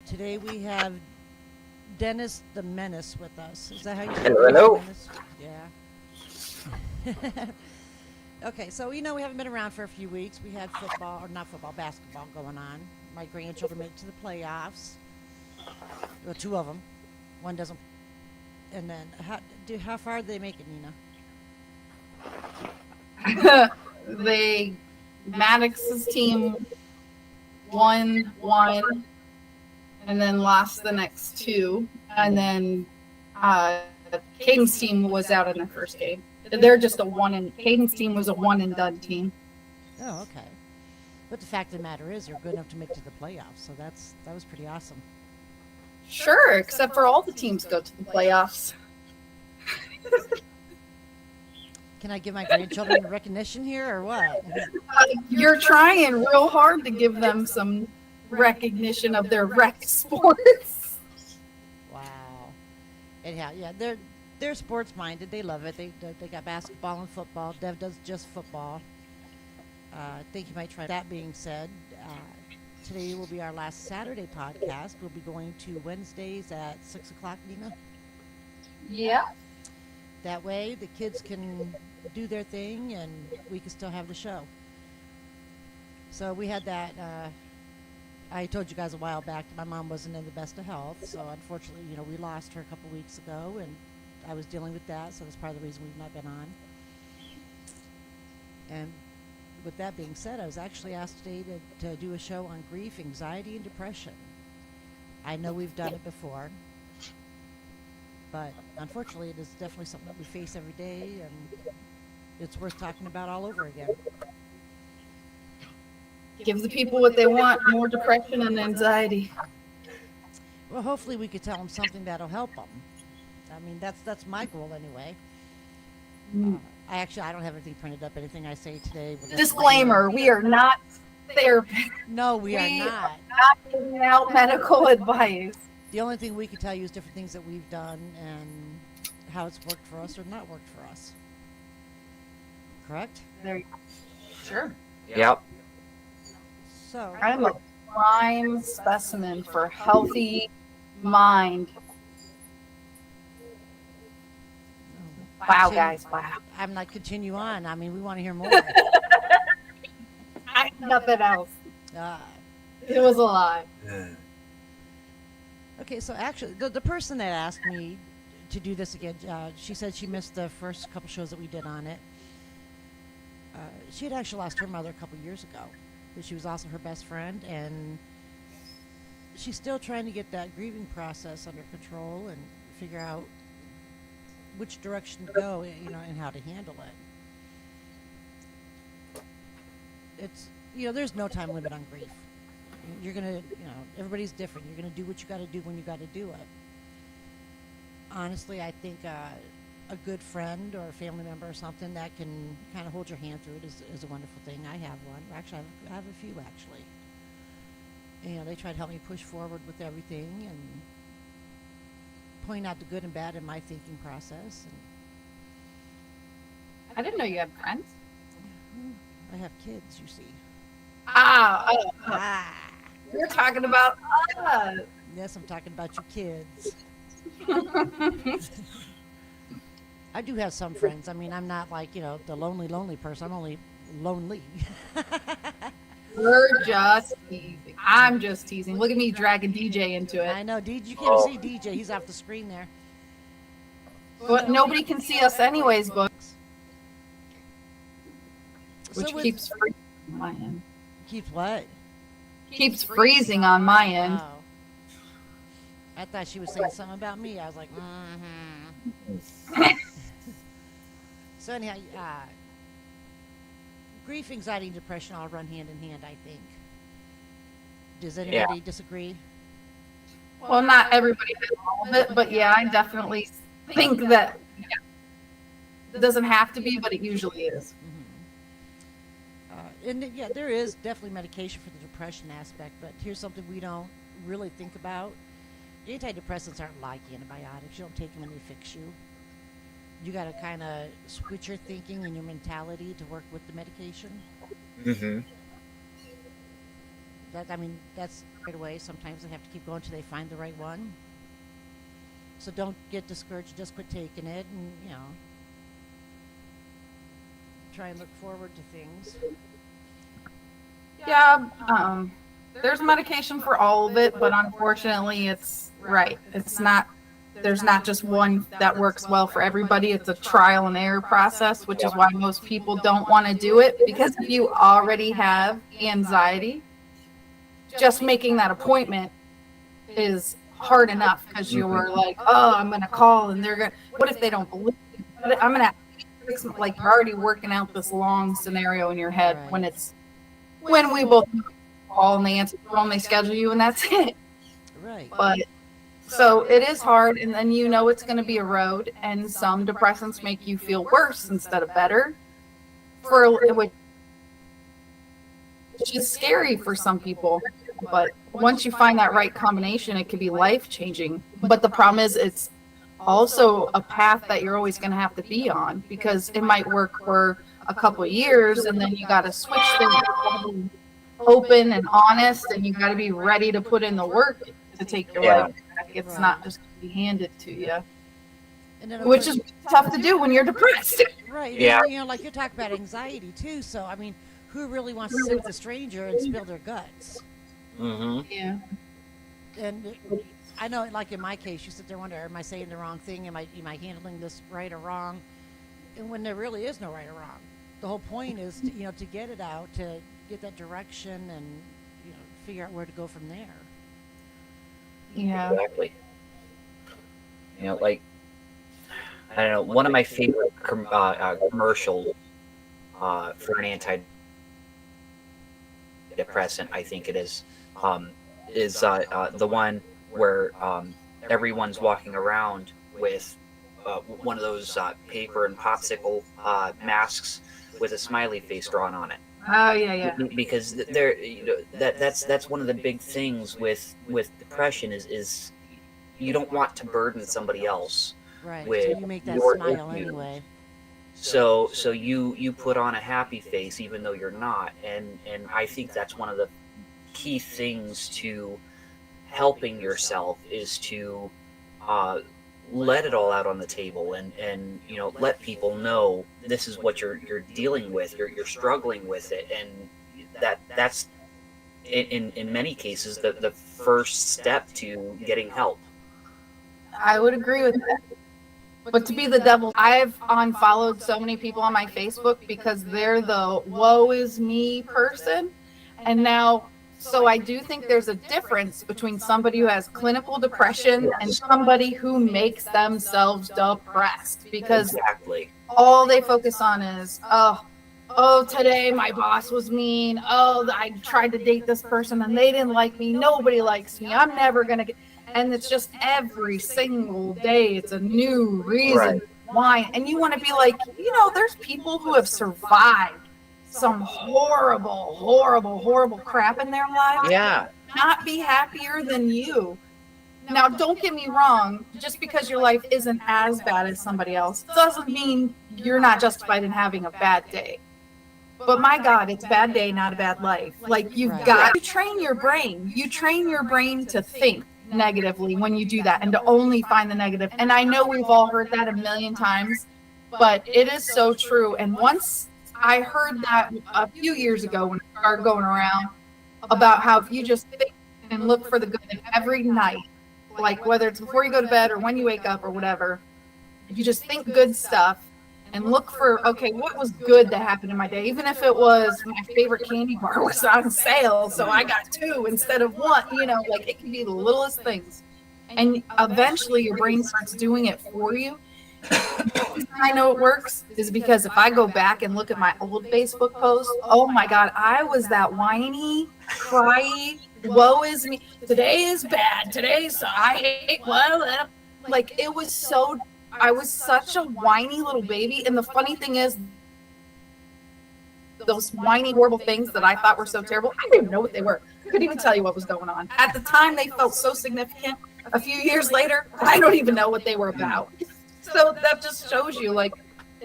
Today we have Dennis the Menace with us. Is that how you say it? Hello, Dennis the hello. Menace? Yeah. Okay, so we haven't been around for a few weeks. We had football, or not football, basketball going on. My grandchildren made it to the playoffs. Well, two of them. One doesn't. And then, how far did they make it, Nina? They Maddox's team won one and then lost the next two, and then Caden's team was out in the first game. They're just Caden's team was a one and done team. Oh, okay. But the fact of the matter is, they're good enough to make it to the playoffs, so that was pretty awesome. Sure, except for all the teams go to the playoffs. Can I give my grandchildren recognition here, or what? You're trying real hard to give them some recognition of their rec sports. Wow. Anyhow, yeah, they're sports minded. They love it. They got basketball and football. Dev does just football. I think you might try. That being said, today will be our last Saturday podcast. We'll be going to Wednesdays at 6:00, Nina. Yeah. That way, the kids can do their thing, and we can still have the show. So we had that. I told you guys a while back that my mom wasn't in the best of health, so unfortunately, we lost her a couple weeks ago, and I was dealing with that, so that's part of the reason we've not been on. And with that being said, I was actually asked today to do a show on grief, anxiety, and depression. I know we've done it before, but unfortunately, it is definitely something that we face every day, and it's worth talking about all over again. Give the people what they want, more depression and anxiety. Well, hopefully we could tell them something that'll help them. I mean, that's my goal anyway. I don't have anything printed up. Anything I say today. Disclaimer, we are not therapists. No, we are We not. Not giving out medical advice. The only thing we can tell you is different things that we've done and how it's worked for us or not worked for us. Correct? There you go. Sure. Yep. So, I'm a prime specimen for healthy mind. Wow, continue- guys, wow. I'm not continue on. I mean, we want to hear more. Nothing else. uh, It was a lie. okay, so actually, the person that asked me to do this again, she said she missed the first couple shows that we did on it. She had actually lost her mother a couple years ago, but she was also her best friend, and she's still trying to get that grieving process under control and figure out which direction to go, and how to handle it. It's there's no time limit on grief. You're gonna, everybody's different. You're gonna do what you got to do when you got to do it. Honestly, I think a good friend or a family member or something that can kind of hold your hand through it is a wonderful thing. I have one. Actually, I have a few actually. They try to help me push forward with everything and point out the good and bad in my thinking process. And I didn't know you had friends. I have kids, you see. Ah, you're talking about us. Yes, I'm talking about you kids. I do have some friends. I mean, I'm not like, the lonely person. I'm only lonely. We're just teasing. I'm just teasing. Look at me dragging DJ into I it. know, DJ. You can't see DJ. He's off the screen there. But nobody can see us anyways, books. So Which with- keeps freezing on my end. Keeps what? Keeps freezing on my end. Oh. I thought she was saying something about me. I was like, So anyhow, grief, anxiety, and depression all run hand in hand, I think. Does anybody disagree? Well, not everybody has all of it, but yeah, I definitely think that it doesn't have to be, but it usually is. There is definitely medication for the depression aspect, but here's something we don't really think about. Antidepressants aren't like antibiotics. You don't take them and they fix you. You got to kind of switch your thinking and your mentality to work with the medication. Mm-hmm. That's right away. Sometimes they have to keep going until they find the right one. So don't get discouraged. Just quit taking it, and try and look forward to things. Yeah, there's medication for all of it, but unfortunately, it's right. It's not. There's not just one that works well for everybody. It's a trial and error process, which is why most people don't want to do it, because if you already have anxiety, just making that appointment is hard enough, because you're like, oh, I'm going to call and they're going to, what if they don't believe me? I'm going to, like, you're already working out this long scenario in your head Right. when we both call and they answer the phone, they schedule you, and that's it. Right. But so it is hard, and then it's going to be a road, and some depressants make you feel worse instead of better, which is scary for some people. But once you find that right combination, it can be life-changing. But the problem is, it's also a path that you're always going to have to be on, because it might work for a couple of years, and then you got to switch things open and honest, and you got to be ready to put in the work to take your life back. It's not just to be handed to you, And then, which is tough to do when you're depressed. right. Yeah. Like you're talking about anxiety too. So I mean, who really wants to sit with a stranger and spill their guts? Mm-hmm. Yeah. And I know, like in my case, you sit there wonder, am I saying the wrong thing? Am I handling this right or wrong? And when there really is no right or wrong, the whole point is to get it out, to get that direction, and figure out where to go from there. Yeah. Exactly. Like, I don't know, one of my favorite commercials for an antidepressant, I think it is the one where everyone's walking around with one of those paper and popsicle masks with a smiley face drawn on it. Oh yeah. Because there, that's one of the big things with depression is you don't want to burden somebody else. Right. With So you make that your smile issues. anyway. So you put on a happy face even though you're not, and I think that's one of the key things to helping yourself is to let it all out on the table, and let people know this is what you're dealing with, you're struggling with it, and that's in many cases the first step to getting help. I would agree with that. But to be the devil, I've unfollowed so many people on my Facebook because they're the woe is me person. And now, so I do think there's a difference between somebody who has clinical depression and somebody who makes themselves depressed, because Exactly. all they focus on is, oh, today my boss was mean. Oh, I tried to date this person and they didn't like me. Nobody likes me. I'm never going to get. And it's just every single day, it's a new reason why. And you want to be like, there's people who have survived some horrible crap in their lives. Yeah. Not be happier than you. Now, don't get me wrong. Just because your life isn't as bad as somebody else doesn't mean you're not justified in having a bad day. But my God, it's a bad day, not a bad life. Like, you've got to train your brain. You train your brain to think negatively when you do that, and to only find the negative. And I know we've all heard that a million times, but it is so true. And once I heard that a few years ago when it started going around about how if you just think and look for the good every night, like whether it's before you go to bed or when you wake up or whatever, if you just think good stuff and look for, okay, what was good that happened in my day? Even if it was my favorite candy bar was on sale, so I got 2 instead of 1, like it can be the littlest things. And eventually your brain starts doing it for you. I know it works is because if I go back and look at my old Facebook posts, oh my God, I was that whiny, cryy, woe is me. Today is bad. Today's I hate, like it was so. I was such a whiny little baby. And the funny thing is, those whiny, horrible things that I thought were so terrible, I didn't even know what they were. I couldn't even tell you what was going on. At the time, they felt so significant. A few years later, I don't even know what they were about. So that just shows you, like,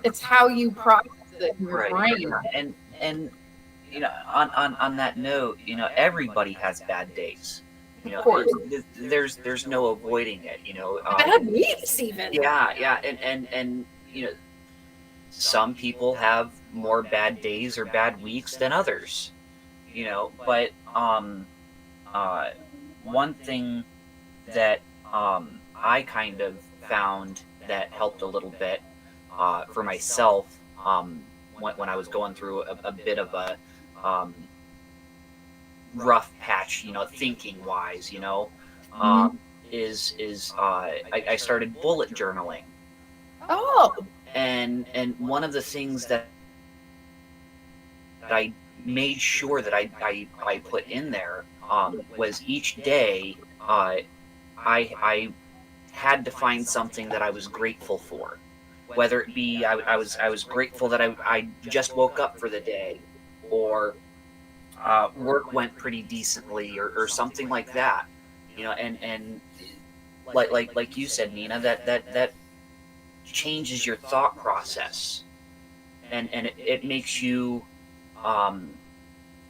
it's how you process it in your brain. And on that note, everybody has bad days. You Of course. there's no avoiding it. Bad weeks even. Yeah, and some people have more bad days or bad weeks than others. But one thing that I kind of found that helped a little bit for myself when I was going through a bit of a rough patch, thinking wise, is I started bullet journaling. Oh, And one of the things that I made sure that I put in there was each day I had to find something that I was grateful for, whether it be I was grateful that I just woke up for the day, or work went pretty decently, or something like that, and like you said, Nina, that changes your thought process, and it makes you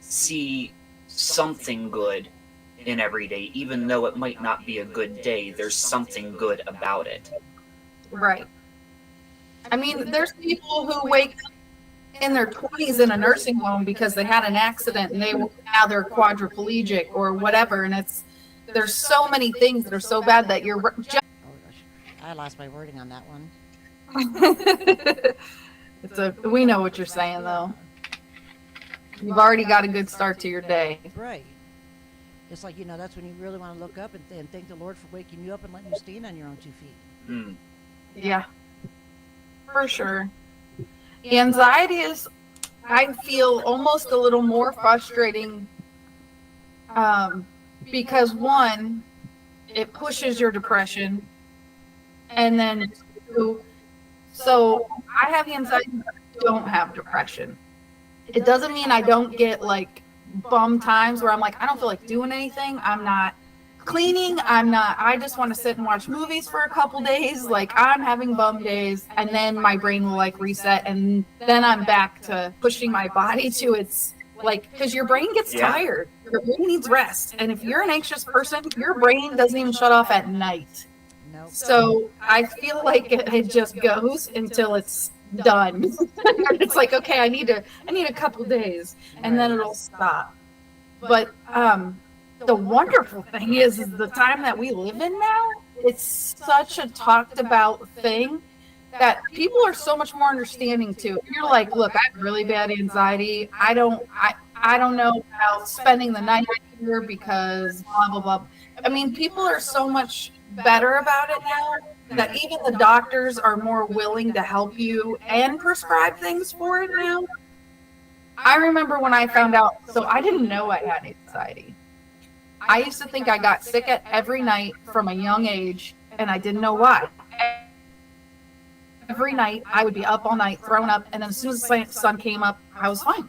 see something good in every day, even though it might not be a good day. There's something good about it. right. I mean, there's people who wake up in their 20s in a nursing home because they had an accident and now they're quadriplegic or whatever, and there's so many things that are so bad that you're just Oh gosh, I lost my wording on that one. we know what you're saying though. You've already got a good start to your day. Right. It's like, that's when you really want to look up and thank the Lord for waking you up and letting you stand on your own 2 feet. Mm. Yeah, for sure. Anxiety is, I feel, almost a little more frustrating because one, it pushes your depression, and then two, so I have anxiety but I don't have depression. It doesn't mean I don't get like bum times where I'm like, I don't feel like doing anything. I'm not cleaning. I just want to sit and watch movies for a couple days. Like, I'm having bum days, and then my brain will like reset, and then I'm back to pushing my body to its like, because your brain gets tired. Your brain needs rest. And if you're an anxious person, your brain doesn't even shut off at night. Nope. So I feel like it just goes until it's done. It's like, okay, I need a couple days, and then it'll stop. But the wonderful thing is the time that we live in now, it's such a talked about thing that people are so much more understanding to. You're like, look, I have really bad anxiety. I don't know about spending the night here because blah blah blah. I mean, people are so much better about it now that even the doctors are more willing to help you and prescribe things for it now. I remember when I found out, so I didn't know I had anxiety. I used to think I got sick at every night from a young age, and I didn't know why. Every night I would be up all night, thrown up, and then as soon as the sun came up, I was fine.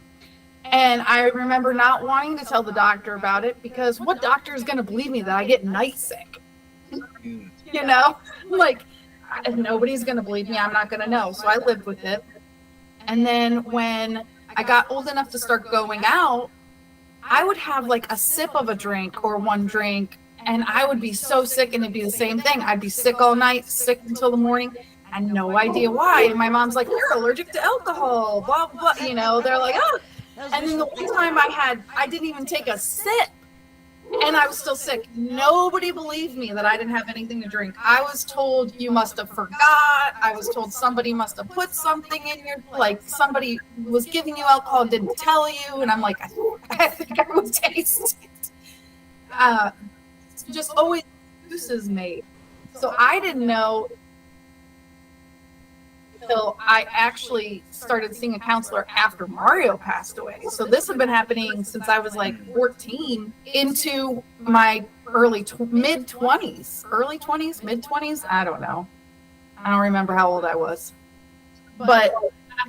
And I remember not wanting to tell the doctor about it because what doctor is going to believe me that I get night sick? You know, like, nobody's going to believe me. I'm not going to know. So I lived with it. And then when I got old enough to start going out, I would have like a sip of a drink or one drink, and I would be so sick, and it'd be the same thing. I'd be sick all night, sick until the morning, and no idea why. And my mom's like, you're allergic to alcohol, blah, blah, you know, they're like, oh. And then the one time I didn't even take a sip, and I was still sick. Nobody believed me that I didn't have anything to drink. I was told you must have forgot. I was told somebody must have put something in your, like somebody was giving you alcohol and didn't tell you. And I'm like, I think I was tasting. Just always excuses made. So I didn't know until I actually started seeing a counselor after Mario passed away. So this had been happening since I was like 14 into my mid-20s. Early 20s, mid-20s? I don't know. I don't remember how old I was. But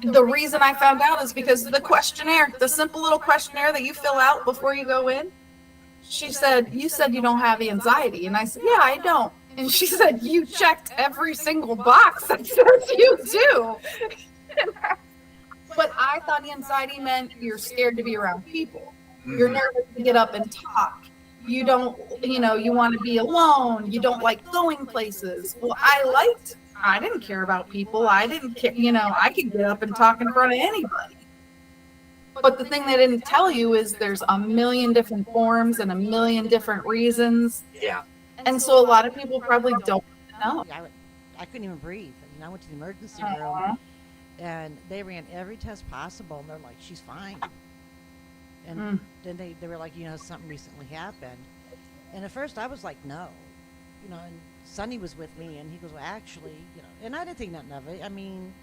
the reason I found out is because the questionnaire, the simple little questionnaire that you fill out before you go in, she said, you said you don't have anxiety. And I said, yeah, I don't. And she said, you checked every single box that says you do. But I thought anxiety meant you're scared to be around people. You're nervous to get up and talk. you don't, you want to be alone. You don't like going places. Well, I didn't care about people. I didn't care, I could get up and talk in front of anybody. But the thing they didn't tell you is there's a million different forms and a million different reasons. Yeah. And so a lot of people probably don't know. I couldn't even breathe. I went to the emergency room, and they ran every test possible, and they're like, she's fine. And then they were like, something recently happened. And at first I was like, no. And Sonny was with me, and he goes, well, actually, and I didn't think nothing of it. I mean,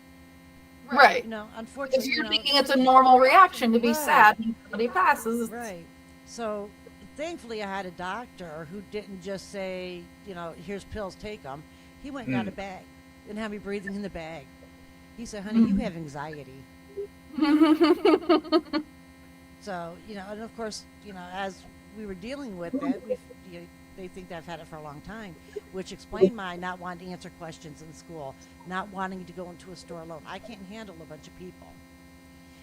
right. Unfortunately. If you're thinking it's a normal reaction to be sad when somebody passes. Right. So thankfully I had a doctor who didn't just say, here's pills, take them. He went and got a bag and had me breathing in the bag. He said, honey, you have anxiety. So, and of course, as we were dealing with it, they think that I've had it for a long time, which explained my not wanting to answer questions in school, not wanting to go into a store alone. I can't handle a bunch of people.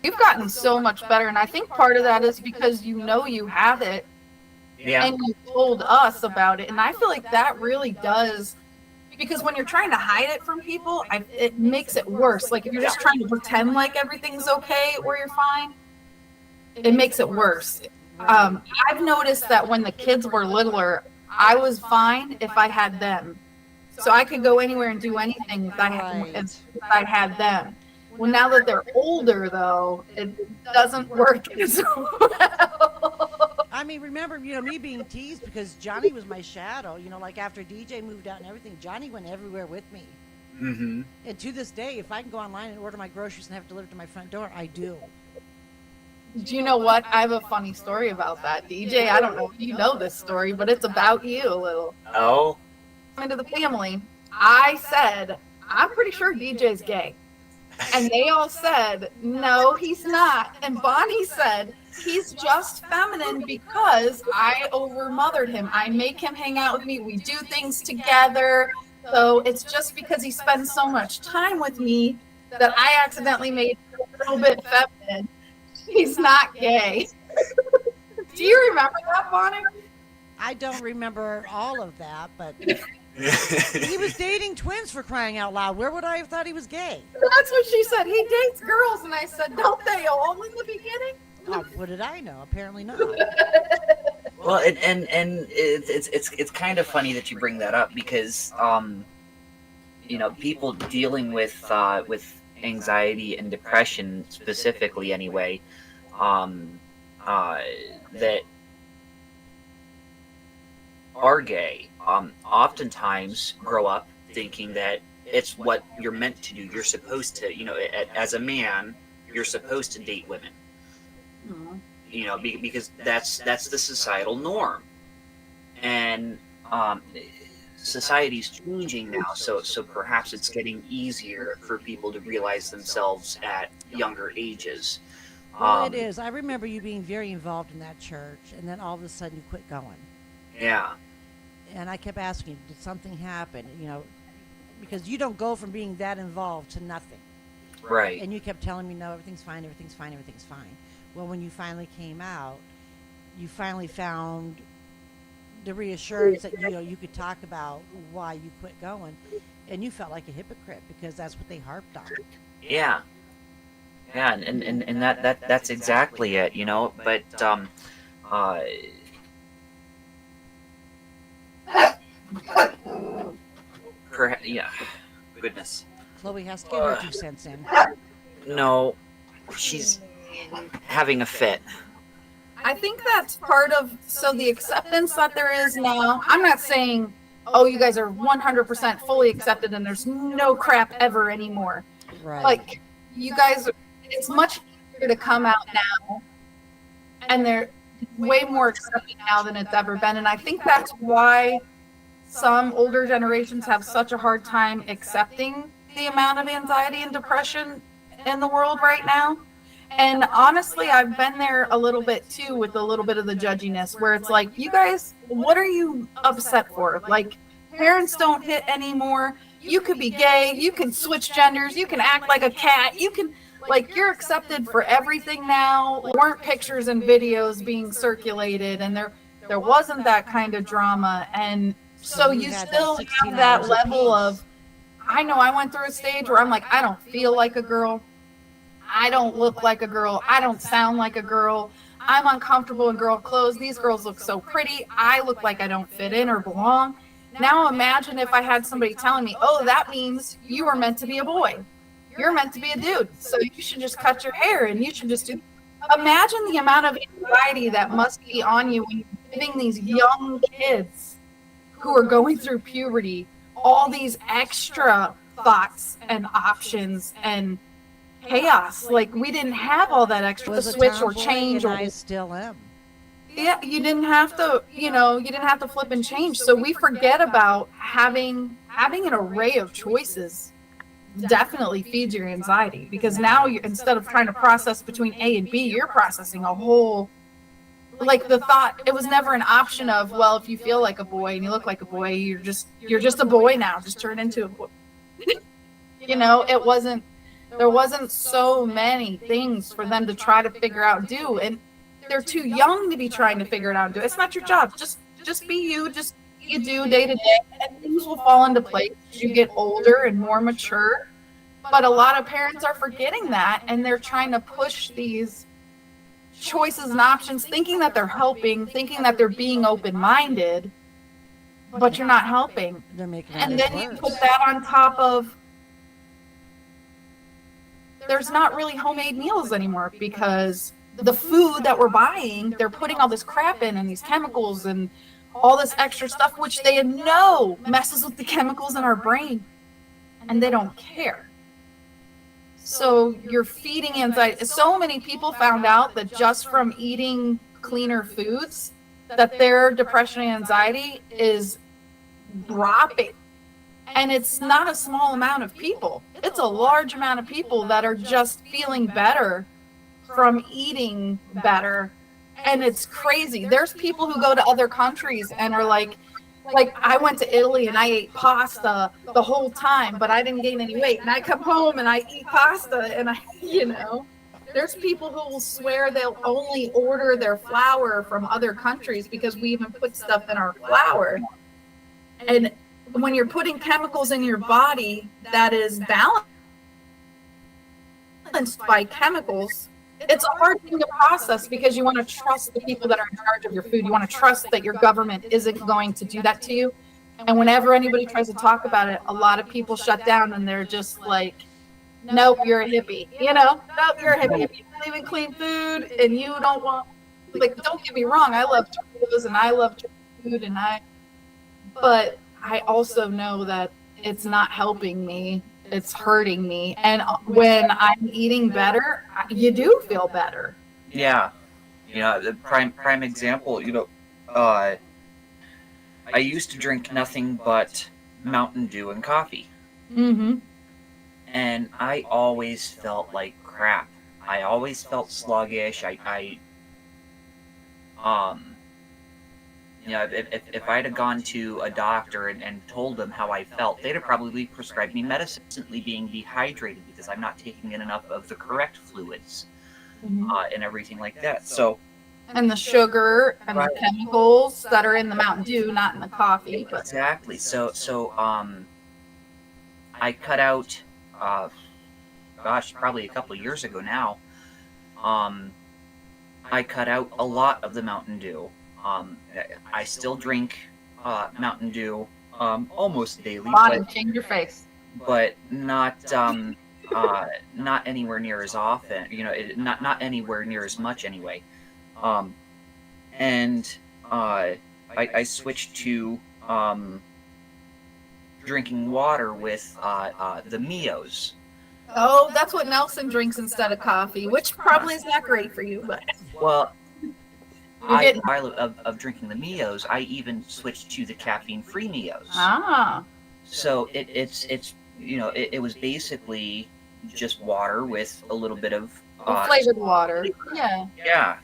You've gotten so much better, and I think part of that is because you have it, and you told us about it, and I feel like that really does, because when you're trying to hide it from people, it makes it worse. Like if you're just trying to pretend like everything's okay or you're fine, it makes it worse. I've noticed that when the kids were littler, I was fine if I had them. So I could go anywhere and do anything if I had them. Well, now that they're older, though, it doesn't work as well. I mean, remember, me being teased because Johnny was my shadow. Like after DJ moved out and everything, Johnny went everywhere with me. Mm-hmm. And to this day, if I can go online and order my groceries and have it delivered to my front door, I do. Do you know what? I have a funny story about that. DJ, I don't know if you know this story, but it's about you a little. Oh? Into the family, I said, I'm pretty sure DJ's gay. And they all said, no, he's not. And Bonnie said, he's just feminine because I over-mothered him. I make him hang out with me. We do things together. So it's just because he spends so much time with me that I accidentally made him a little bit feminine. He's not gay. Do you remember that, Bonnie? I don't remember all of that, but he was dating twins, for crying out loud. Where would I have thought he was gay? That's what she said. He dates girls, and I said, don't they all in the beginning? Oh, what did I know? Apparently not. Well, and it's kind of funny that you bring that up because people dealing with anxiety and depression specifically anyway, that are gay, oftentimes grow up thinking that it's what you're meant to do. You're supposed to, as a man, you're supposed to date women. Because that's the societal norm, and society's changing now. So perhaps it's getting easier for people to realize themselves at younger ages. Well, it is. I remember you being very involved in that church, and then all of a sudden you quit going. Yeah. And I kept asking you, did something happen? Because you don't go from being that involved to nothing. Right. And you kept telling me, no, everything's fine, everything's fine, everything's fine. Well, when you finally came out, you finally found the reassurance that you could talk about why you quit going, and you felt like a hypocrite because that's what they harped on. Yeah. Yeah, and that's exactly it, But yeah, goodness. Chloe has to get her 2 cents in. No, she's having a fit. I think that's part of, so the acceptance that there is now, I'm not saying, oh, you guys are 100% fully accepted and there's no crap ever anymore. Right. Like, you guys, it's much easier to come out now, and they're way more accepting now than it's ever been. And I think that's why some older generations have such a hard time accepting the amount of anxiety and depression in the world right now. And honestly, I've been there a little bit too, with a little bit of the judginess, where it's like, you guys, what are you upset for? Like, parents don't hit anymore. You could be gay. You can switch genders. You can act like a cat. You can, like, you're accepted for everything now. There weren't pictures and videos being circulated, and there There wasn't that kind of drama. And so you you had that still 16 have that hours level apiece. of, I know I went through a stage where I'm like, I don't feel like a girl. I don't look like a girl. I don't sound like a girl. I'm uncomfortable in girl clothes. These girls look so pretty. I look like I don't fit in or belong. Now imagine if I had somebody telling me, oh, that means you are meant to be a boy. You're meant to be a dude. So you should just cut your hair and you should just do. Imagine the amount of anxiety that must be on you when you're giving these young kids who are going through puberty all these extra thoughts and options and chaos. Like, we didn't have all that extra to Was a switch or tomboy, change, and or I still am. yeah, you didn't have to, you didn't have to flip and change. So we forget about having an array of choices. Definitely feeds your anxiety, because now you, instead of trying to process between A and B, you're processing a whole, like, the thought, it was never an option of, well, if you feel like a boy and you look like a boy, you're just a boy now, just turn into a boy. It wasn't, there wasn't so many things for them to try to figure out and do, and they're too young to be trying to figure it out and do. It's not your job. Just be you. Just you do day to day, and things will fall into place as you get older and more mature. But a lot of parents are forgetting that, and they're trying to push these choices and options, thinking that they're helping, thinking that they're being open-minded, but you're not helping. They're making And matters then you worse. put that on top of, there's not really homemade meals anymore, because the food that we're buying, they're putting all this crap in and these chemicals and all this extra stuff, which they know messes with the chemicals in our brain, and they don't care. So you're feeding anxiety. So many people found out that just from eating cleaner foods, that their depression and anxiety is dropping. And it's not a small amount of people. It's a large amount of people that are just feeling better from eating better. And it's crazy. There's people who go to other countries and are like I went to Italy and I ate pasta the whole time, but I didn't gain any weight. And I come home and I eat pasta, and there's people who will swear they'll only order their flour from other countries because we even put stuff in our flour. And when you're putting chemicals in your body that is balanced by chemicals, it's a hard thing to process, because you want to trust the people that are in charge of your food. You want to trust that your government isn't going to do that to you. And whenever anybody tries to talk about it, a lot of people shut down, and they're just like, nope, you're a hippie. Nope, you're a hippie. If you believe in clean food and you don't want, don't get me wrong, I love Cheetos and I love food, but I also know that it's not helping me. It's hurting me. And when I'm eating better, you do feel better. Yeah. The prime example, I used to drink nothing but Mountain Dew and coffee. Mm-hmm. And I always felt like crap. I always felt sluggish. If I'd have gone to a doctor and told them how I felt, they'd have probably prescribed me medicine, being dehydrated because I'm not taking in enough of the correct fluids, and everything like that. So, and the sugar and the chemicals that are in the Mountain Dew, not in the coffee. But. Exactly. So I cut out, probably a couple of years ago now. I cut out a lot of the Mountain Dew. I still drink Mountain Dew almost daily, Change your face. but not not anywhere near as often. Not anywhere near as much anyway. And I switched to drinking water with the Mios. Oh, that's what Nelson drinks instead of coffee, which probably is not great for you. But Well, while of drinking the Mios, I even switched to the caffeine-free Mios. So it was basically just water with a little bit of flavored water. Yeah. Yeah.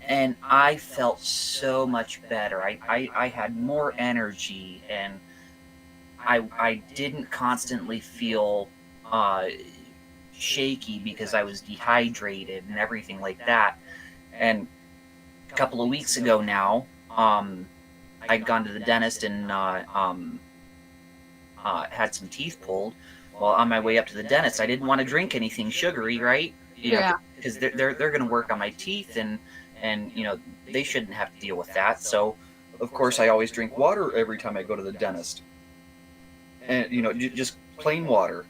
And I felt so much better. I had more energy, and I didn't constantly feel shaky because I was dehydrated and everything like that. And couple of weeks ago now, I'd gone to the dentist and had some teeth pulled. Well, on my way up to the dentist, I didn't want to drink anything sugary, right? Yeah. Because they're going to work on my teeth, and they shouldn't have to deal with that. So, of course, I always drink water every time I go to the dentist, and just plain water.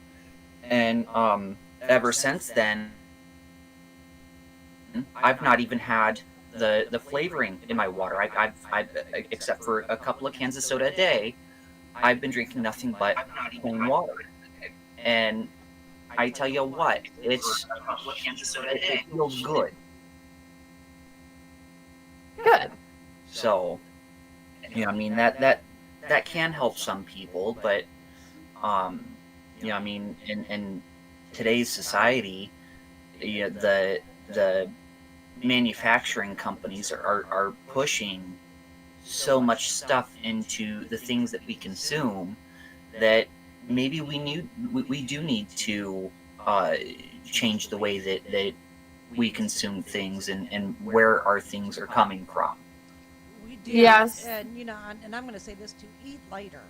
And ever since then, I've not even had the flavoring in my water. I've except for a couple of cans of soda a day, I've been drinking nothing but plain water. And I tell you what, it feels good. Good. So, I mean that can help some people, but I mean, in today's society, the manufacturing companies are pushing so much stuff into the things that we consume that maybe we do need to change the way that we consume things and where our things are coming from. We do. Yes. And and I'm going to say this too: eat lighter.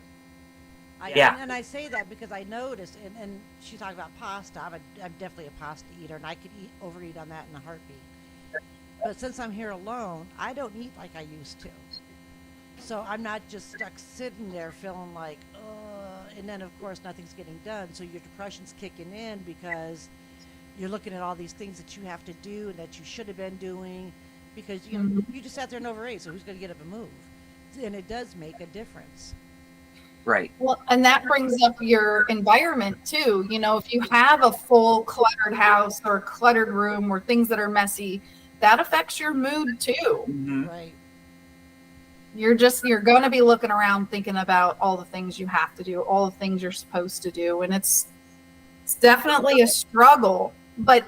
Yeah. And I say that because I noticed, and she talked about pasta. I'm definitely a pasta eater, and I could overeat on that in a heartbeat. But since I'm here alone, I don't eat like I used to. So I'm not just stuck sitting there feeling like, and then of course nothing's getting done. So your depression's kicking in because you're looking at all these things that you have to do and that you should have been doing because you just sat there and overate. So who's going to get up and move? And it does make a difference. Right. Well, and that brings up your environment too. If you have a full cluttered house or a cluttered room or things that are messy, that affects your mood too. Mm-hmm. Right. You're going to be looking around thinking about all the things you have to do, all the things you're supposed to do. And it's definitely a struggle, but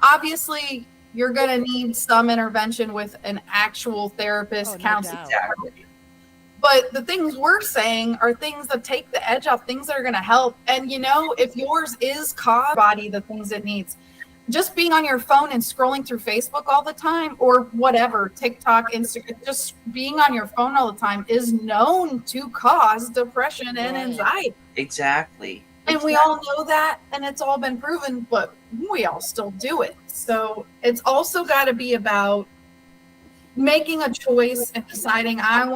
obviously you're going to need some intervention with an actual therapist, no counselor. doubt. Exactly. But the things we're saying are things that take the edge off, things that are going to help. And if yours is caused body, the things it needs, just being on your phone and scrolling through Facebook all the time or whatever, TikTok, Instagram, just being on your phone all the time is known to cause depression and Right. anxiety. Exactly. And we all know that, and it's all been proven, but we all still do it. So it's also got to be about making a choice and deciding I'm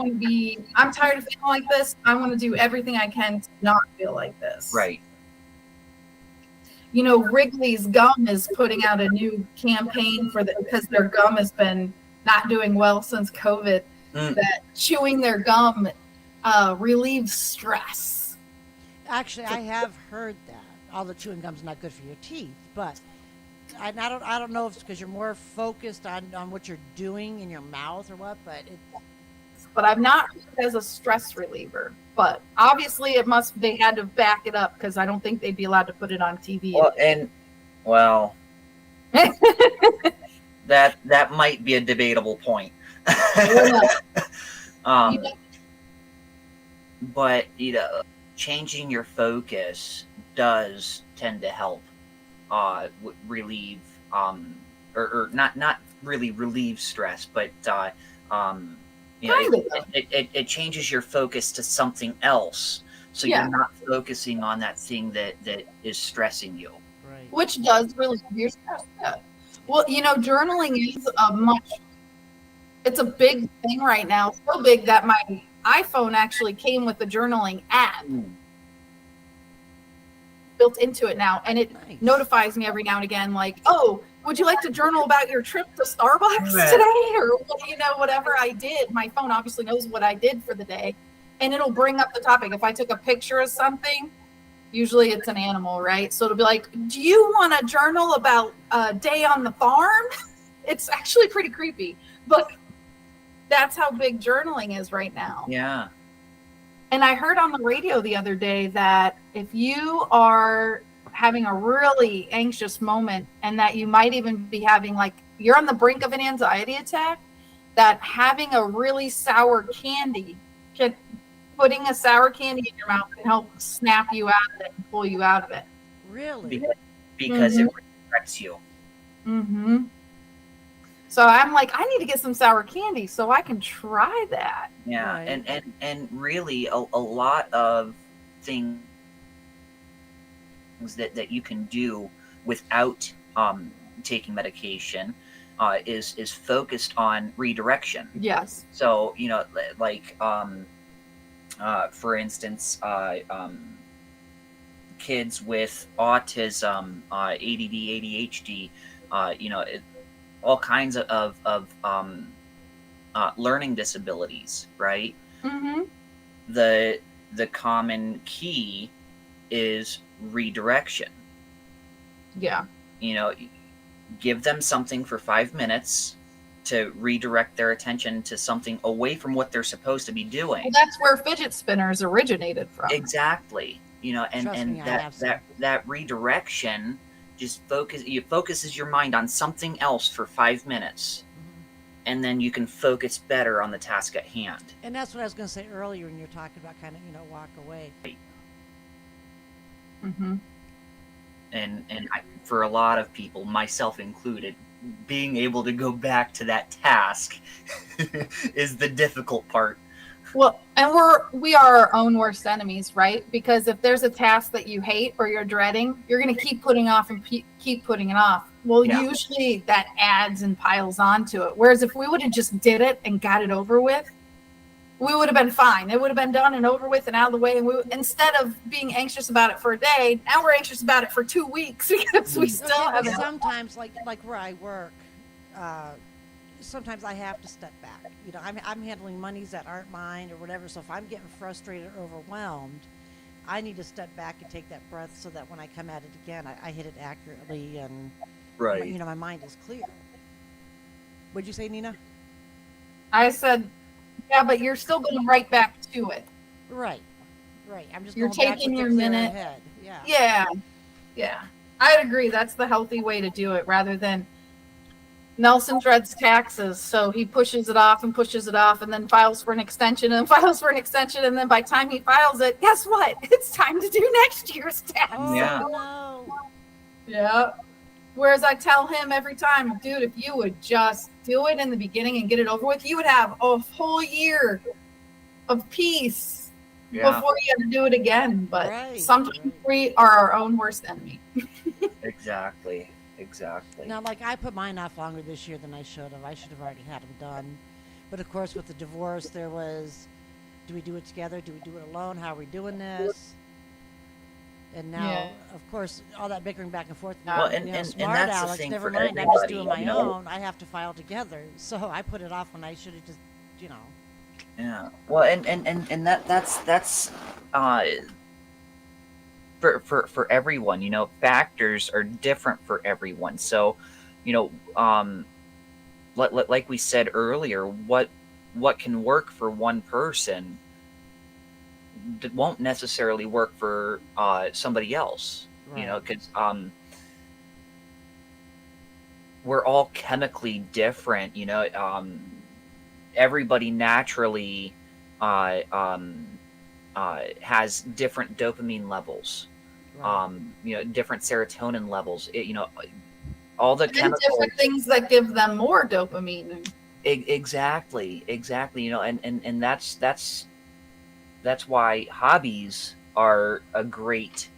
tired of feeling like this. I want to do everything I can to not feel like this. Right. Wrigley's gum is putting out a new campaign because their gum has been not doing well since COVID, that chewing their gum relieves stress. Actually, I have heard that. All the chewing gum's not good for your teeth, but I don't know if it's because you're more focused on what you're doing in your mouth or what, but But I've not heard it as a stress reliever. But obviously they had to back it up because I don't think they'd be allowed to put it on TV. That might be a debatable point. But changing your focus does tend to help relieve or not really relieve stress, but it changes your focus to something else, so you're not focusing on that thing that is stressing you. right. Which does relieve your stress. Yeah. Well, journaling is it's a big thing right now. So big that my iPhone actually came with a journaling app built into it now, and it Nice. notifies me every now and again, like, oh, would you like to journal about your trip to Starbucks today, or whatever I did. My phone obviously knows what I did for the day, and it'll bring up the topic. If I took a picture of something, usually it's an animal, right? So it'll be like, do you want to journal about a day on the farm? It's actually pretty creepy, but that's how big journaling is right now. Yeah. And I heard on the radio the other day that if you are having a really anxious moment and that you might even be having, like, you're on the brink of an anxiety attack, that having a really sour candy, putting a sour candy in your mouth can help snap you out of it and pull you out of it. Really? Because it redirects you. Mm-hmm. So I'm like, I need to get some sour candy so I can try that. Yeah, Right. and really a lot of things that you can do without taking medication is focused on redirection. Yes. So like for instance, kids with autism, ADD, ADHD, all kinds of learning disabilities, right? Mm-hmm. The common key is redirection. Yeah. Give them something for 5 minutes to redirect their attention to something away from what they're supposed to be doing. Well, that's where fidget spinners originated from. Exactly. And Trust me, I that have some. that redirection just focuses your mind on something else for 5 minutes, and then you can focus better on the task at hand. And that's what I was going to say earlier when you're talking about kind of, walk away. Mm-hmm. And for a lot of people, myself included, being able to go back to that task is the difficult part. Well, and we are our own worst enemies, right? Because if there's a task that you hate or you're dreading, you're going to keep putting off and keep putting it off. Well, Yeah. usually that adds and piles onto it. Whereas if we would have just did it and got it over with, we would have been fine. It would have been done and over with and out of the way. And instead of being anxious about it for a day, now we're anxious about it for 2 weeks because we still Okay, but haven't. sometimes, like where I work, sometimes I have to step back. I'm handling monies that aren't mine or whatever. So if I'm getting frustrated or overwhelmed, I need to step back and take that breath so that when I come at it again, I hit it accurately and my mind is clear. What'd you say, Nina? I said, yeah, but you're still going right back to it. Right. I'm just You're going back taking with your the clearer minute. head. Yeah. Yeah. I'd agree. That's the healthy way to do it rather than Nelson dreads taxes. So he pushes it off and then files for an extension and files for an extension. And then by the time he files it, guess what? It's time to do next year's tax. Oh, Yeah. no. Yeah. Whereas I tell him every time, dude, if you would just do it in the beginning and get it over with, you would have a whole year of peace before you have to do it again. But Right, sometimes right. we are our own worst enemy. Exactly. Now, like, I put mine off longer this year than I should have. I should have already had them done. But of course, with the divorce, there was, do we do it together? Do we do it alone? How are we doing this? And now, Yeah. of course, all that bickering back and forth. Well, and smart that's the Alex, thing never for mind. I'm just everybody, doing my you know. own. I have to file together. So I put it off when I should have just, Yeah. Well, and that's for everyone. Factors are different for everyone. So, like we said earlier, what can work for one person won't necessarily work for somebody else. Right. Because we're all chemically different. Everybody naturally has different dopamine levels, right. different serotonin levels. All the And chemicals. different things that give them more dopamine. Exactly. And that's why hobbies are a great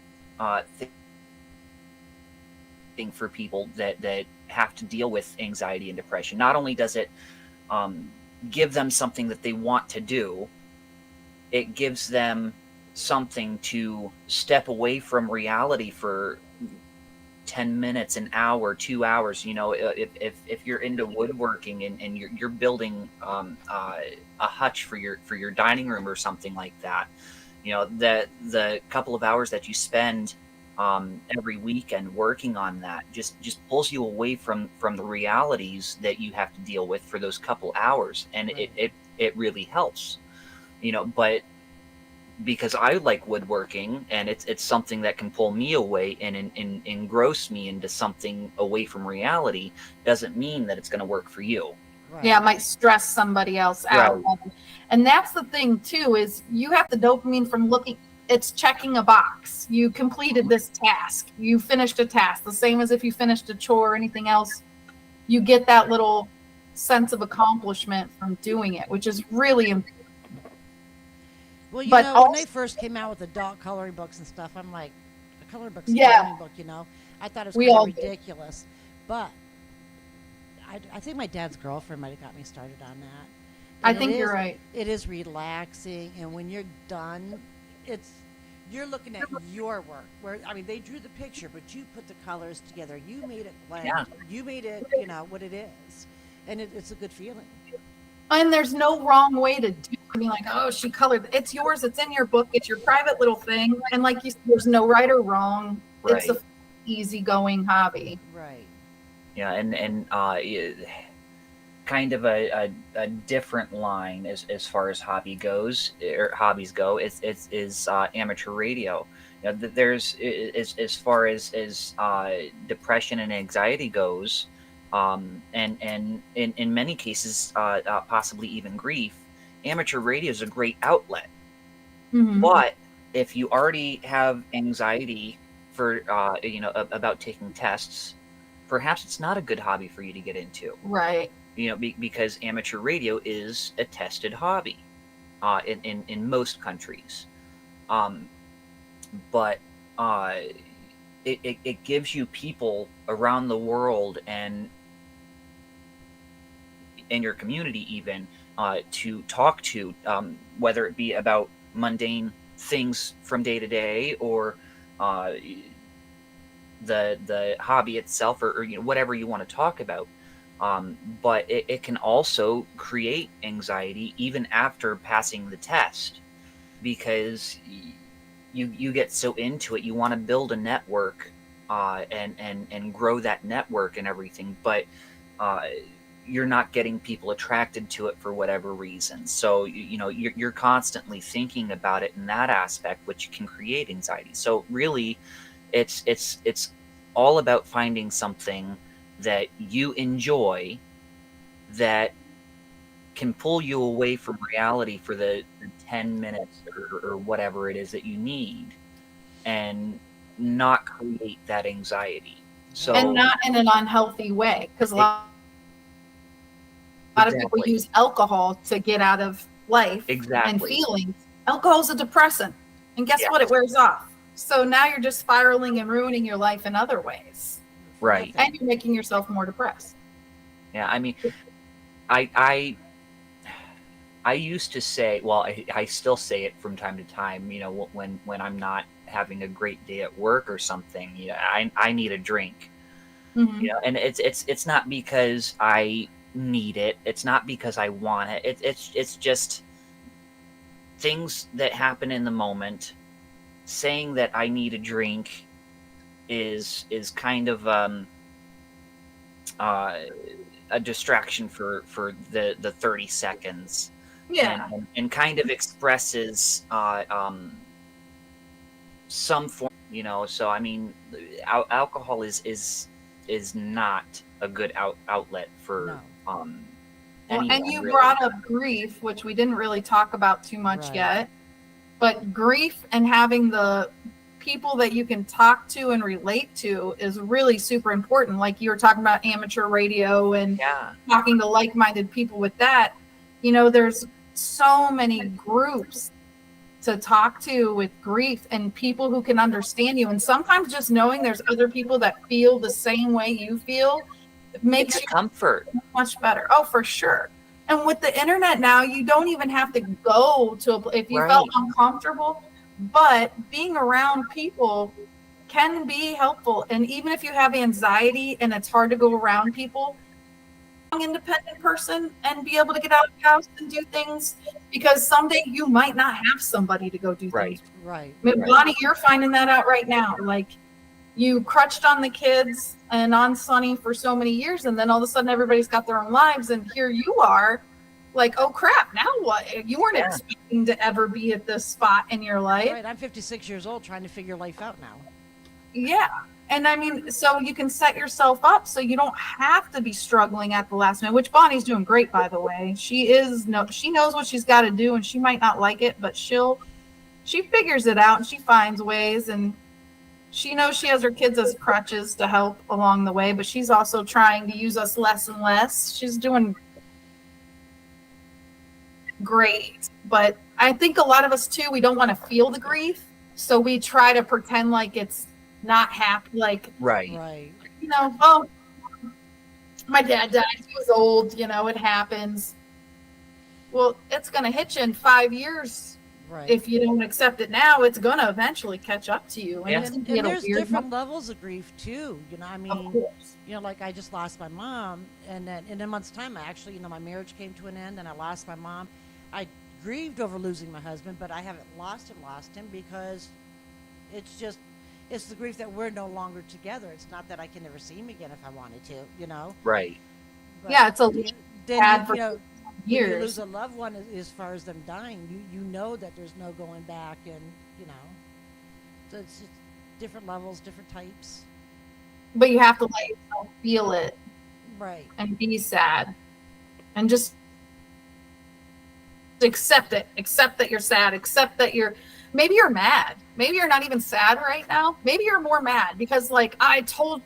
thing for people that have to deal with anxiety and depression. Not only does it give them something that they want to do, it gives them something to step away from reality for 10 minutes, an hour, 2 hours. If you're into woodworking and you're building a hutch for your dining room or something like that, the couple of hours that you spend every weekend working on that just pulls you away from the realities that you have to deal with for those couple hours, and Right. it really helps. But because I like woodworking and it's something that can pull me away and engross me into something away from reality, doesn't mean that it's going to work for you. Right. Yeah, it might stress somebody else out. Right. And that's the thing too, is you have the dopamine from looking, it's checking a box. You completed this task. You finished a task. The same as if you finished a chore or anything else. You get that little sense of accomplishment from doing it, which is really important. Well, you But know, when also- they first came out with the dog coloring books and stuff, I'm like, a coloring book's a Yeah. coloring book, you know? I thought it was We kind all of did. ridiculous. But I think my dad's girlfriend might have got me started on that. I And it think you're is- right. It is relaxing, and when you're done, you're looking at your work. Where I mean, they drew the picture, but you put the colors together. You made it blend. Yeah. You made it, what it is, and it's a good feeling. And there's no wrong way to do it. I mean, like, oh, she colored. It's yours. It's in your book. It's your private little thing. And like you said, there's no right or wrong. It's Right. a easygoing hobby. Right. Yeah, and kind of a different line as far as hobbies go is amateur radio. You know, there's as far as depression and anxiety goes, and in many cases possibly even grief. Amateur radio is a great outlet. Mhm. But if you already have anxiety for about taking tests, perhaps it's not a good hobby for you to get into. Right. Because amateur radio is a tested hobby in most countries. But it gives you people around the world and in your community even to talk to, whether it be about mundane things from day to day or the hobby itself or whatever you want to talk about. But it can also create anxiety even after passing the test, because you get so into it. You want to build a network and grow that network and everything, but you're not getting people attracted to it for whatever reason. So you're constantly thinking about it in that aspect, which can create anxiety. So really, it's all about finding something that you enjoy that can pull you away from reality for the 10 minutes or whatever it is that you need, and not create that anxiety. So And not in an unhealthy way, because a lot of people Exactly. use alcohol to get out of life and Exactly. feelings. Alcohol's a depressant, and guess Yeah. what? It wears off. So now you're just spiraling and ruining your life in other ways, Right. and you're making yourself more depressed. Yeah, I mean, I used to say, well, I still say it from time to time, when I'm not having a great day at work or something, I need a drink, Mhm. and it's not because I need it. It's not because I want it. It's just things that happen in the moment. Saying that I need a drink is kind of a distraction for the 30 seconds. Yeah. And kind of expresses some form, so I mean, alcohol is not a good outlet for No. Well, anyone, and you really. brought up grief, which we didn't really talk about too much Right. yet. But grief and having the people that you can talk to and relate to is really super important. Like you were talking about amateur radio and Yeah, talking to like-minded people with that. There's so many groups to talk to with grief and people who can understand you. And sometimes just knowing there's other people that feel the same way you feel makes it's you a comfort. much better. Oh, for sure. And with the internet now, you don't even have to go to if you felt Right. uncomfortable, but being around people can be helpful. And even if you have anxiety and it's hard to go around people, an independent person and be able to get out of the house and do things, because someday you might not have somebody to go do Right. things. Right. I mean, Right. Bonnie, you're finding that out right now. Like you crutched on the kids and on Sunny for so many years, and then all of a sudden everybody's got their own lives, and here you are, like, oh crap, now what? You weren't Yeah. expecting to ever be at this spot in your life. Right. I'm 56 years old trying to figure life out now. Yeah. And I mean, so you can set yourself up so you don't have to be struggling at the last minute, which Bonnie's doing great, by the way. She knows what she's got to do, and she might not like it, but she figures it out and she finds ways, and she knows she has her kids as crutches to help along the way, but she's also trying to use us less and less. She's doing great. But I think a lot of us too, we don't want to feel the grief. So we try to pretend like it's not happy. Like, Right. Right. oh, my dad died. He was old, it happens. Well, it's going to hit you in 5 years. Right. If you don't accept it now, it's going to eventually catch up to you. And Yeah. it's gonna And be at a there's weird different moment. levels of grief too. I Of mean, course. like I just lost my mom, and then in a month's time, I actually, my marriage came to an end, and I lost my mom. I grieved over losing my husband, but I haven't lost him because it's the grief that we're no longer together. It's not that I can never see him again if I wanted to. Right. But, Yeah, it's a then sad for when you years. lose a loved one, as far as them dying, you know that there's no going back, and so it's just different levels, different types. But you have to let yourself feel it Right. and be sad. And just accept it. Accept that you're sad. Accept that maybe you're mad. Maybe you're not even sad right now. Maybe you're more mad because I told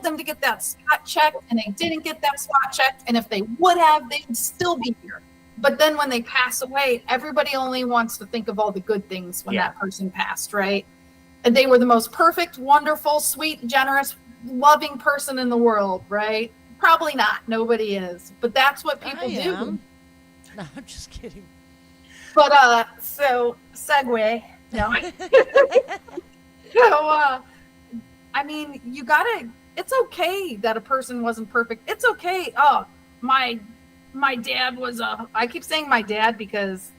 them to get that spot checked and they didn't get that spot checked. And if they would have, they would still be here. But then when they pass away, everybody only wants to think of all the good things when that person passed, right? And they were the most perfect, wonderful, sweet, generous, loving person in the world, right? Probably not. Nobody is. But that's what people I do. am. No, I'm just kidding. But so segue. No. So I mean, it's okay that a person wasn't perfect. It's okay. Oh, my dad was I keep saying my dad because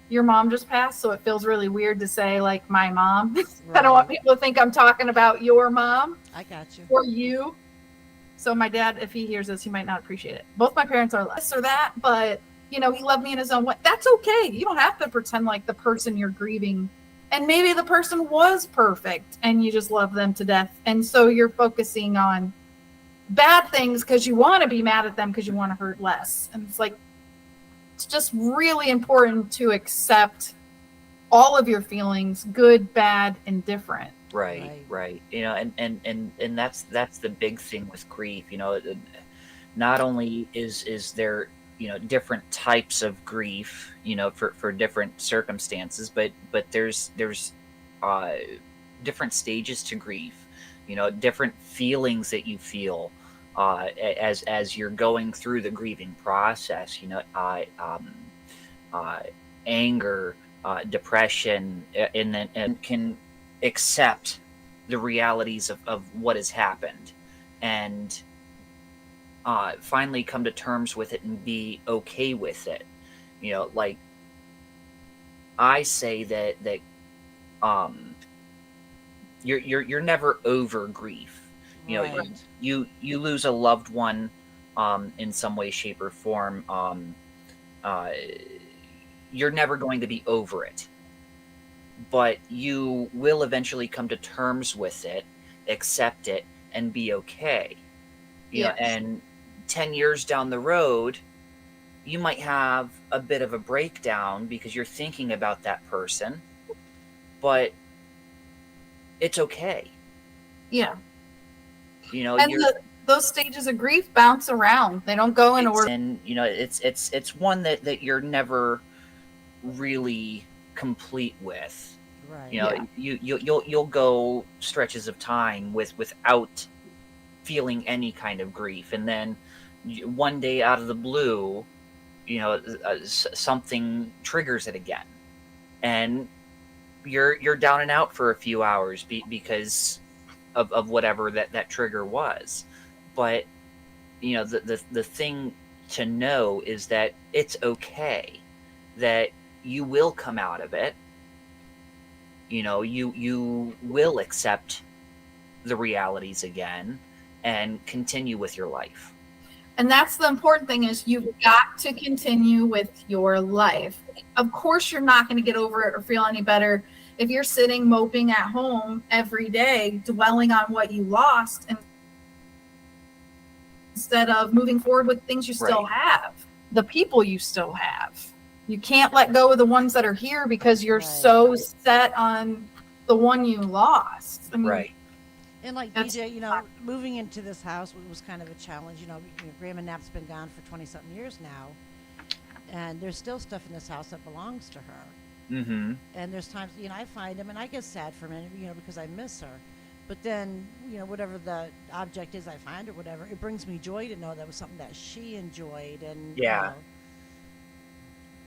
your mom just passed, so it feels really weird to say like my mom. I don't want people to think I'm talking about your mom I got you. or you. So my dad, if he hears this, he might not appreciate it. Both my parents are this or that, but he loved me in his own way. That's okay. You don't have to pretend like the person you're grieving, and maybe the person was perfect and you just love them to death. And so you're focusing on bad things because you want to be mad at them because you want to hurt less. And it's just really important to accept all of your feelings, good, bad, and different. Right. And that's the big thing with grief. Not only is there different types of grief, for different circumstances, but there's different stages to grief, different feelings that you feel as you're going through the grieving process, anger, depression, and can accept the realities of what has happened, and finally come to terms with it and be okay with it. Like I say that you're never over grief. Right. You lose a loved one in some way, shape, or form. You're never going to be over it, but you will eventually come to terms with it, accept it, and be okay. Yes. And 10 years down the road, you might have a bit of a breakdown because you're thinking about that person, but it's okay. Yeah. And those stages of grief bounce around. They don't go in order. And it's one that you're never really complete with. Right. You'll go stretches of time without feeling any kind of grief, and then one day out of the blue, something triggers it again, and you're down and out for a few hours because of whatever that trigger was. But the thing to know is that it's okay, that you will come out of it. You will accept the realities again and continue with your life. And that's the important thing, is you've got to continue with your life. Of course, you're not going to get over it or feel any better if you're sitting moping at home every day, dwelling on what you lost, instead of moving forward with things you still have, the people you still have. You can't let go of the ones that are here because you're so set on the one you lost. I mean, Right. And like DJ, moving into this house was kind of a challenge. Grandma Knapp's been gone for 20-something years now. And there's still stuff in this house that belongs to her. Mm-hmm. And there's times, I find them and I get sad for a minute, because I miss her. But then, whatever the object is I find or whatever, it brings me joy to know that was something that she enjoyed. And, Yeah.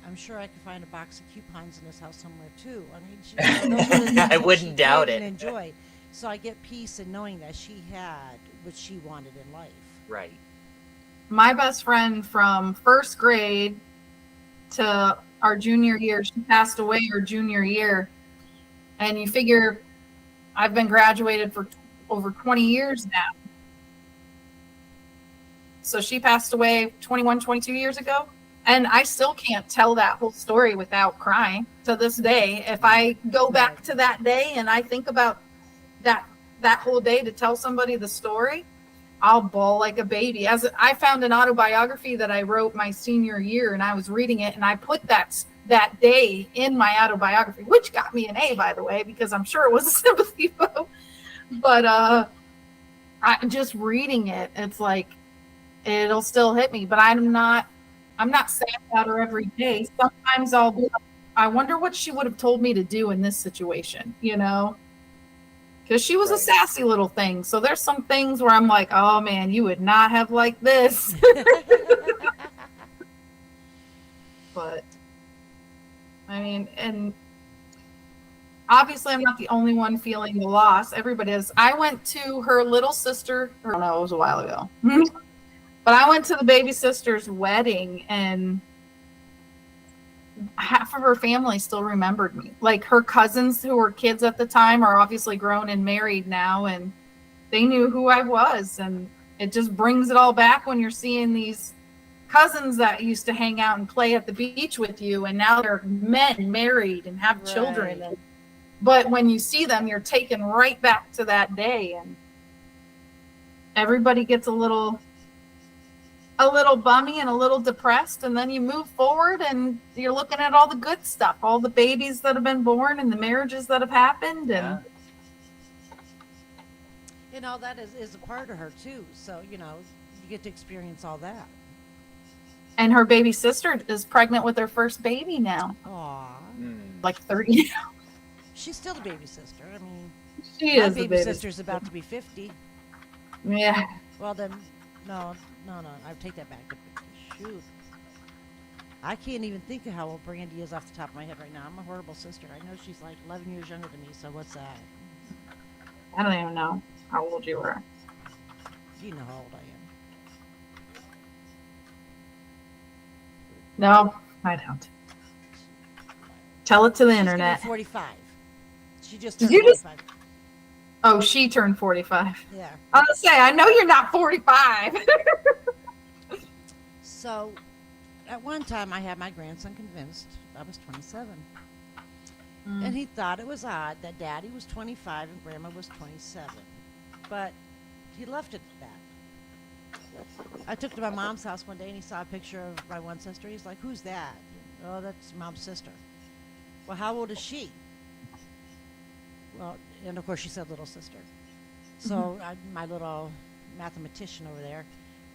I'm sure I could find a box of coupons in this house somewhere too. I mean, those were the things I that wouldn't she doubt did and it. enjoyed. So I get peace in knowing that she had what she wanted in life. Right. My best friend from first grade to our junior year, she passed away her junior year. And you figure I've been graduated for over 20 years now. So she passed away 21, 22 years ago. And I still can't tell that whole story without crying to this day. If I go back to that day and I think about that whole day to tell somebody the story, I'll bawl like a baby. As I found an autobiography that I wrote my senior year, and I was reading it, and I put that day in my autobiography, which got me an A, by the way, because I'm sure it was a sympathy vote. But I just reading it, it's like it'll still hit me. But I'm not sad about her every day. Sometimes I'll be like, I wonder what she would have told me to do in this situation, because she was a Right. sassy little thing. So there's some things where I'm like, oh man, you would not have liked this. But I mean, and obviously I'm not the only one feeling the loss. Everybody is. I went to her little sister, or no, it was a while ago. But I went to the baby sister's wedding, and half of her family still remembered me. Like her cousins who were kids at the time are obviously grown and married now, and they knew who I was. And it just brings it all back when you're seeing these cousins that used to hang out and play at the beach with you, and now they're men married and have children. Right. But when you see them, you're taken right back to that day, and everybody gets a little bummy and a little depressed, and then you move forward and you're looking at all the good stuff, all the babies that have been born and the marriages that have happened. And That is a part of her too. So, you get to experience all that. and her baby sister is pregnant with her first baby now, Aw. like 30. She's still the baby sister. I mean, She my is the baby sister's about to be 50. Yeah. Well, then, no, I take that back. Shoot. I can't even think of how old Brandy is off the top of my head right now. I'm a horrible sister. I know she's like 11 years younger than me, so what's that? I don't even know how old you were. You know how old I am. No, I don't. Tell it to the She's gonna be internet. 45. She just Did turned you just- 45. Oh, she turned 45. Yeah. I was gonna say, I know you're not 45. So, at one time, I had my grandson convinced I was 27. And he thought it was odd that Daddy was 25 and Grandma was 27. But he left it at that. I took to my mom's house one day and he saw a picture of my one sister. He's like, "Who's that?" "Oh, that's Mom's sister." "Well, how old is she?" Well, and of course she said little sister. So my little mathematician over there,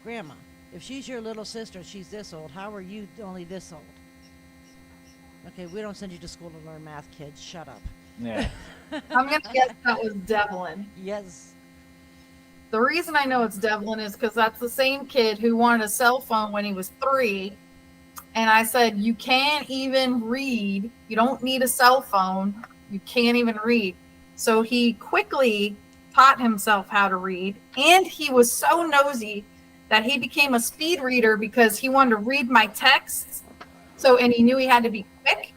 "Grandma, if she's your little sister, she's this old. How are you only this old?" "Okay, we don't send you to school to learn math, kids. Shut up." Yeah. I'm gonna guess that was Devlin. Yes. The reason I know it's Devlin is because that's the same kid who wanted a cell phone when he was 3. And I said, you can't even read. You don't need a cell phone. You can't even read. So he quickly taught himself how to read. And he was so nosy that he became a speed reader because he wanted to read my texts. And he knew he had to be quick.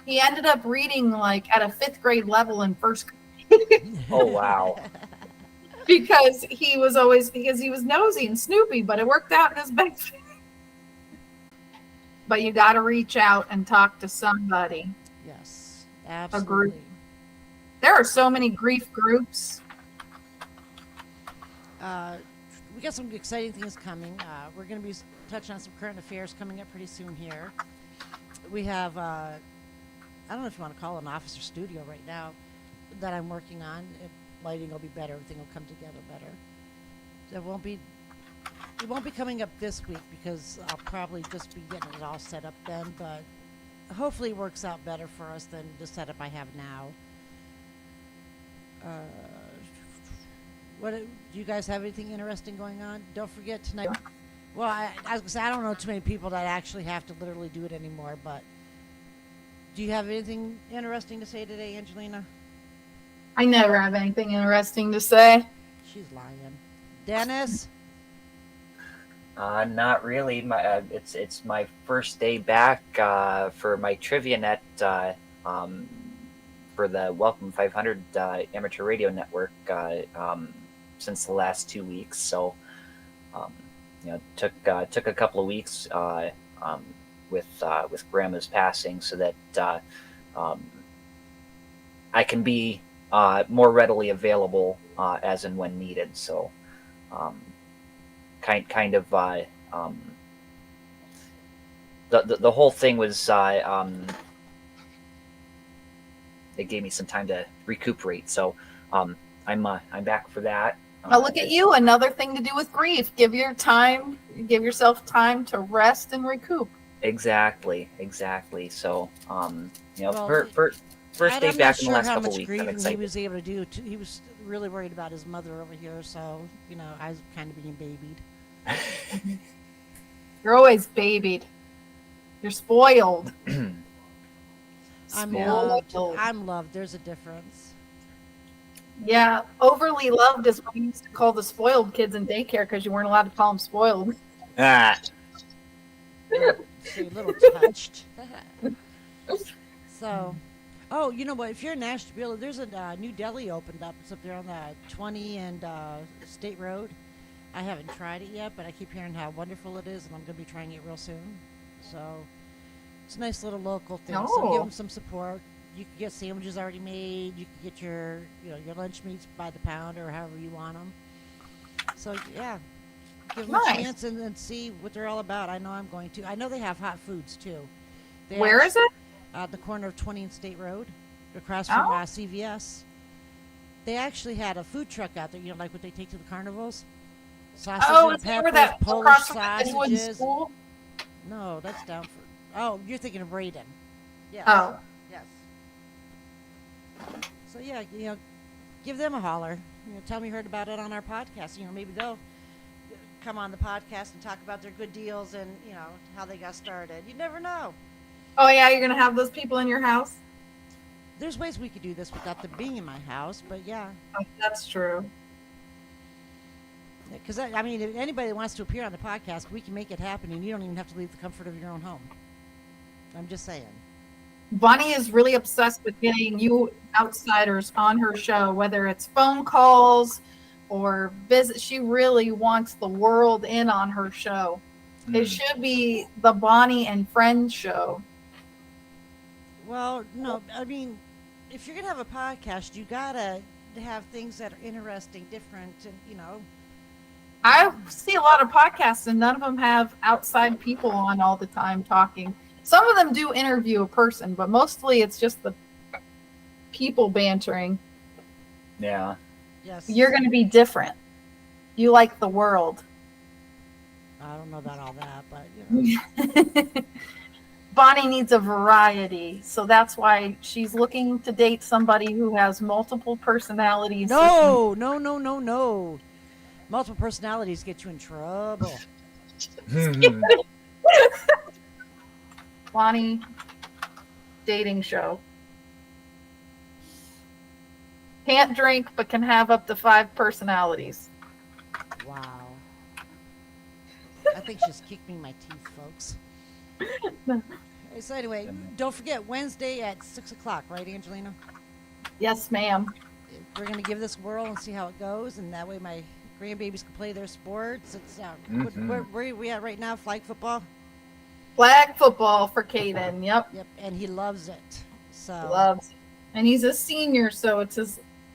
He ended up reading like at a 5th grade level in first grade. Oh wow. because he was nosy and snoopy, but it worked out in his benefit. But you got to reach out and talk to somebody. Yes, absolutely. There are so many grief groups. We got some exciting things coming. We're going to be touching on some current affairs coming up pretty soon here. We have, I don't know if you want to call it an office or studio right now that I'm working on. Lighting will be better. Everything will come together better. There won't be it won't be coming up this week because I'll probably just be getting it all set up then, but hopefully it works out better for us than the setup I have now. Do you guys have anything interesting going on? Don't forget tonight. Well, I was gonna say I don't know too many people that actually have to literally do it anymore, but do you have anything interesting to say today, Angelina? I never have anything interesting to say. She's lying. Dennis? Not really. It's my first day back for my trivia net for the Welcome 500 amateur radio network since the last 2 weeks. So took a couple of weeks with Grandma's passing, so that I can be more readily available as and when needed. So. Kind of the whole thing was it gave me some time to recuperate, so I'm back for that. Now look at you, another thing to do with grief. Give yourself time to rest and recoup. Exactly. So Well, first day I'm back not in the sure last how couple much weeks. grieving I'm he excited. was able to do. He was really worried about his mother over here, so I was kind of being babied. You're always babied. You're spoiled. I'm Spoiled. loved. I'm loved. There's a difference. Yeah, overly loved is what we used to call the spoiled kids in daycare because you weren't allowed to call them spoiled. So a little touched. So, oh, you know what? If you're in Nashville, there's a new deli opened up. It's up there on the 20 and State Road. I haven't tried it yet, but I keep hearing how wonderful it is, and I'm going to be trying it real soon. So, it's a nice little local thing. So Oh. give them some support. You can get sandwiches already made. You can get your lunch meats by the pound or however you want them. So yeah, give them Nice. a chance and see what they're all about. I know I'm going to. I know they have hot foods too. Where is it? At the corner of 20 and State Road, across from Oh. CVS. They actually had a food truck out there. Like what they take to the carnivals. Sausage Oh, and is that peppers, where that Polish across from the Edgewood sausages. school? No, that's down for. Oh, you're thinking of Braden. Yes. Oh, Yes. So yeah, give them a holler. Tell me you heard about it on our podcast. Maybe they'll come on the podcast and talk about their good deals and how they got started. You never know. oh yeah, you're gonna have those people in your house. There's ways we could do this without them being in my house, but yeah, Oh, that's true. because I mean, if anybody that wants to appear on the podcast, we can make it happen, and you don't even have to leave the comfort of your own home. I'm just saying. Bonnie is really obsessed with getting you outsiders on her show, whether it's phone calls or visit. She really wants the world in on her show. It should be the Bonnie and Friends show. Well, no, I mean, if you're gonna have a podcast, you gotta have things that are interesting, different, and I see a lot of podcasts and none of them have outside people on all the time talking. Some of them do interview a person, but mostly it's just the people bantering. Yeah. yes, You're going to be different. You like the world. I don't know about all that, but Bonnie needs a variety, so that's why she's looking to date somebody who has multiple personalities. no. Multiple personalities get you in trouble. Bonnie dating show. Can't drink, but can have up to 5 personalities. Wow. I think she's kicked me in my teeth, folks. So anyway, don't forget Wednesday at 6:00, right, Angelina? Yes, ma'am. We're gonna give this a whirl and see how it goes, and that way my grandbabies can play their sports. It's where are we at right now? Flag football. Flag football for Caden. Yep. Yep, and he loves it. So Loves. And he's a senior, so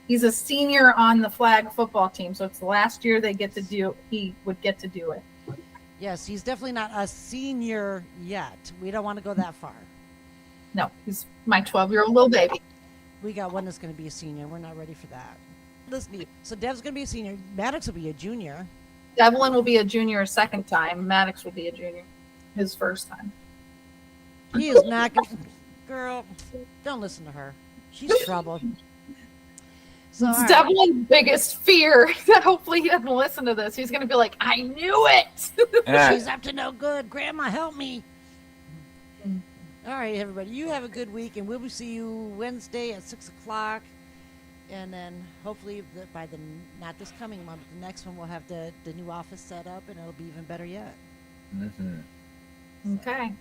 he's a senior on the flag football team. So it's the last year he would get to do it. yes, he's definitely not a senior yet. We don't want to go that far. No, he's my 12-year-old little baby. We got one that's going to be a senior. We're not ready for that. Listen, so Dev's going to be a senior. Maddox will be a junior. Devlin will be a junior a second time. Maddox will be a junior his first time. He is not going to. Girl, don't listen to her. She's trouble. So, all It's right. Devlin's biggest fear that hopefully he doesn't listen to this. He's going to be like, I knew it. She's up to no good. Grandma, help me. All right, everybody. You have a good week, and we'll see you Wednesday at 6 o'clock. And then hopefully by not this coming month, the next one, we'll have the new office set up, and it'll be even better yet. Mm-hmm. Okay.